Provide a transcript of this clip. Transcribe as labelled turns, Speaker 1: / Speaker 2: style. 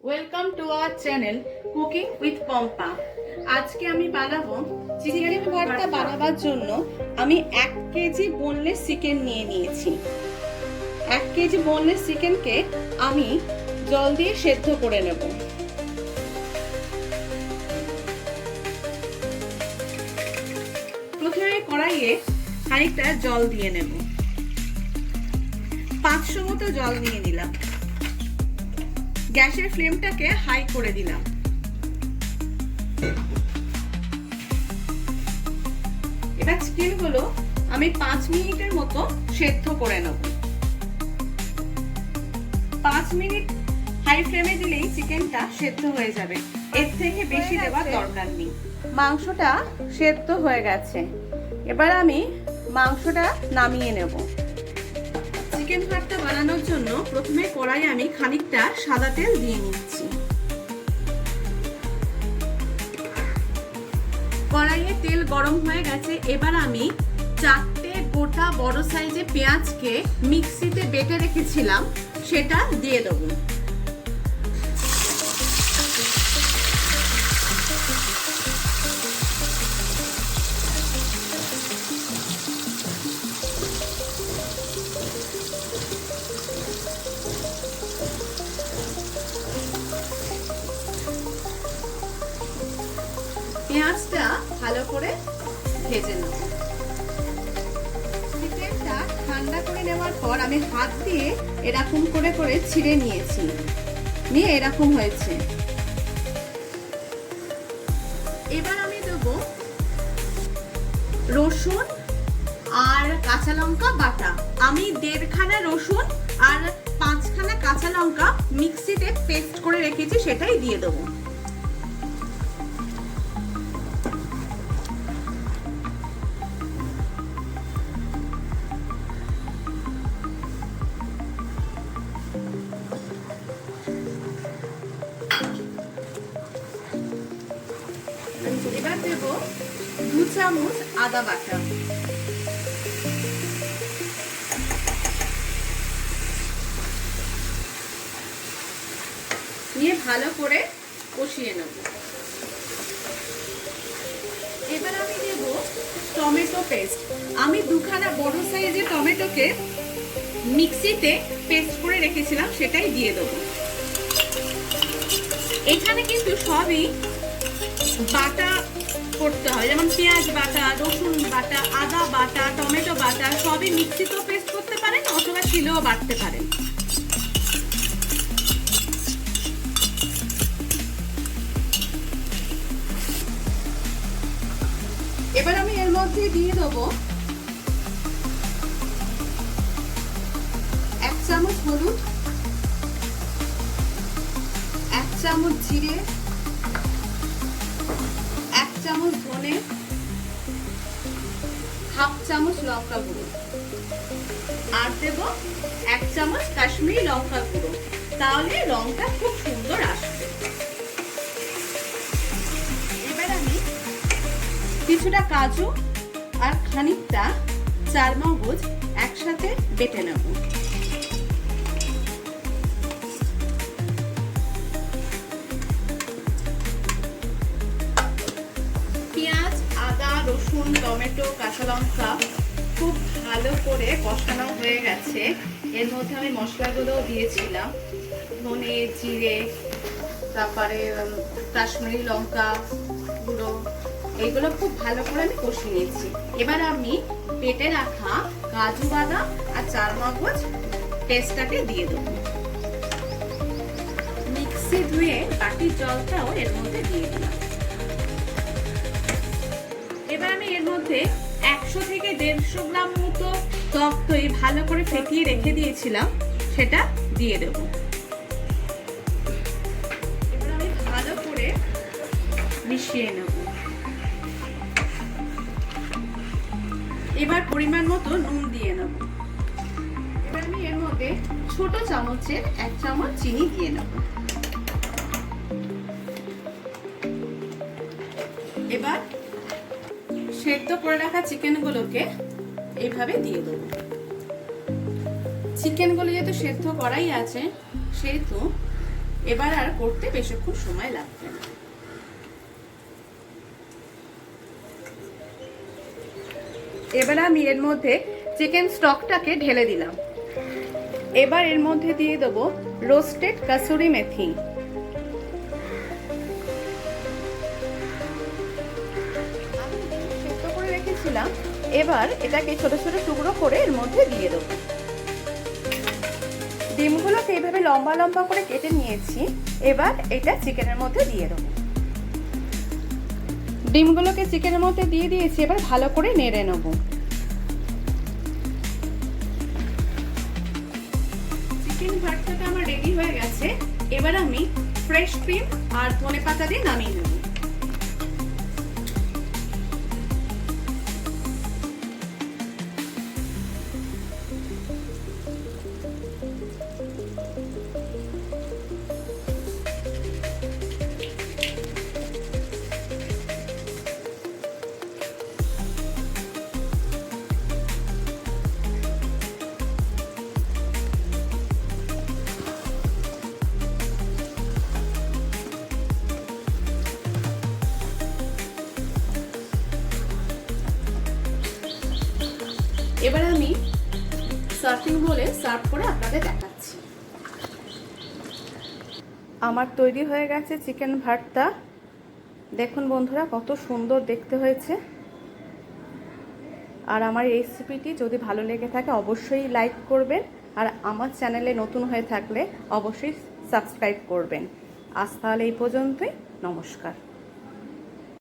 Speaker 1: Welcome to our channel cooking with Pampa. আজকে আমি বানাবো চিকেন ভর্তা। বানাবার জন্য আমি 1 কেজি বোনলেস চিকেন নিয়ে নিয়েছি। 1 কেজি বোনলেস চিকেনকে আমি জল দিয়ে সেদ্ধ করে নেব। প্রথমে কড়াইয়ে খানিকটা জল দিয়ে নেব। 500 মতো জল নিয়ে নিলাম। গ্যাসের ফ্লেমটাকে হাই করে দিলাম। এবার চিকেনগুলো আমি 5 মিনিটের মতো সেদ্ধ করে নেব। 5 মিনিট হাই ফ্লেমে দিলেই চিকেনটা সেদ্ধ হয়ে যাবে, এর থেকে বেশি দেওয়ার দরকার নেই। মাংসটা সেদ্ধ হয়ে গেছে, এবার আমি মাংসটা নামিয়ে নেব। চিকেন ভর্তা বানানোর জন্য প্রথমে কড়াইয়ে আমি খানিকটা সাদা তেল দিয়ে নিচ্ছি। কড়াইয়ে তেল গরম হয়ে গেছে, এবার আমি 4টে গোটা বড় সাইজের পেঁয়াজকে মিক্সিতে বেটে রেখেছিলাম সেটা দিয়ে দেব। পেঁয়াজটা ভালো করে ভেজে নেব। চিকেনটা ঠান্ডা করে নেওয়ার পর আমি হাত দিয়ে এরকম করে করে ছিঁড়ে নিয়েছি, নিয়ে এরকম হয়েছে। এবার আমি দেব রসুন আর কাঁচা লঙ্কা বাটা। আমি 1.5 খানা রসুন আর 5 খানা কাঁচা লঙ্কা মিক্সিতে পেস্ট করে রেখেছি, সেটাই দিয়ে দেবো। এবার দেব 2 চামচ আদা বাটা। নিয়ে ভালো করে কষিয়ে নেব। এবার আমি দেব টমেটো পেস্ট। আমি 2 খানা বড় সাইজের টমেটোকে মিক্সিতে পেস্ট করে রেখেছিলাম, সেটাই দিয়ে দেব। এখানে কিন্তু সবই বাটা করতে হয়, যেমন পেঁয়াজ বাটা, রসুন বাটা, আদা বাটা, টমেটো বাটা সবই মিক্সিতেও পেস্ট করতে পারেন অথবা শিলেও বাটতে পারেন। এবার আমি এর মধ্যে দিয়ে দেবো 1 চামচ হলুদ, 1 চামচ জিরে, 1 চামচ ধনে, 1/2 চামচ লঙ্কা গুঁড়ো, আর দেব 1 চামচ কাশ্মীরি লঙ্কা গুঁড়ো। তাহলে রংটা খুব সুন্দর আসবে। এবার আমি কিছুটা কাজু আর খানিকটা চারমগজ একসাথে বেটে নেব। পেঁয়াজ, আদা, রসুন, টমেটো, কাঁচা লঙ্কা খুব ভালো করে কষানো হয়ে গেছে। এর মধ্যে আমি মশলাগুলো দিয়েছিলাম, ধনে, জিরে, তারপরে কাশ্মীরি লঙ্কা গুঁড়ো, এইগুলো খুব ভালো করে আমি কষিয়ে নিয়েছি। এবার আমি বেটে রাখা কাজু বাদাম আর চারমগজ পেস্টটাকে দিয়ে দেবো। মিক্সি ধুয়ে বাটির জলটাও এর মধ্যে দিয়ে দিলাম। এবার আমি এর মধ্যে 100 থেকে 150 গ্রাম মতো টক দই ভালো করে ফেটিয়ে রেখে দিয়েছিলাম, সেটা দিয়ে দেব। এবার আমি ভালো করে মিশিয়ে নেব। এবার পরিমাণ মতো নুন দিয়ে নেব। এবার আমি এর মধ্যে ছোট চামচের 1 চামচ চিনি দিয়ে নেব। এবার সেদ্ধ করে রাখা চিকেনগুলোকে এইভাবে দিয়ে দেবো। চিকেনগুলো যেহেতু সেদ্ধ করাই আছে সেহেতু এবার আর করতে বেশিক্ষণ সময় লাগবে না। এবার আমি এর মধ্যে চিকেন স্টকটাকে ঢেলে দিলাম। এবার এর মধ্যে দিয়ে দেবো রোস্টেড কাসুরি মেথি। আমি সেদ্ধ করে রেখেছিলাম, এবার এটাকে ছোট ছোট টুকরো করে এর মধ্যে দিয়ে দেবো। ডিমগুলোকে এইভাবে লম্বা লম্বা করে কেটে নিয়েছি। এবার এটা চিকেনের মধ্যে দিয়ে দেবো। ডিমগুলোকে চিকেনের মধ্যে দিয়ে দিয়েছি, এবার ভালো করে নেড়ে নেব। চিকেন ভর্তাটা আমার রেডি হয়ে গেছে। এবার আমি ফ্রেশ ক্রিম আর ধনেপাতা দিয়ে নামিয়ে নেব। এবার আমি সার্ভিং বোলে সার্ভ করে আপনাদের দেখাচ্ছি। আমার তৈরি হয়ে গেছে চিকেন ভর্তা। দেখুন বন্ধুরা কত সুন্দর দেখতে হয়েছে। আর আমার এই রেসিপিটি যদি ভালো লেগে থাকে অবশ্যই লাইক করবেন, আর আমার চ্যানেলে নতুন হয়ে থাকলে অবশ্যই সাবস্ক্রাইব করবেন। আজ তাহলে এই পর্যন্তই, নমস্কার।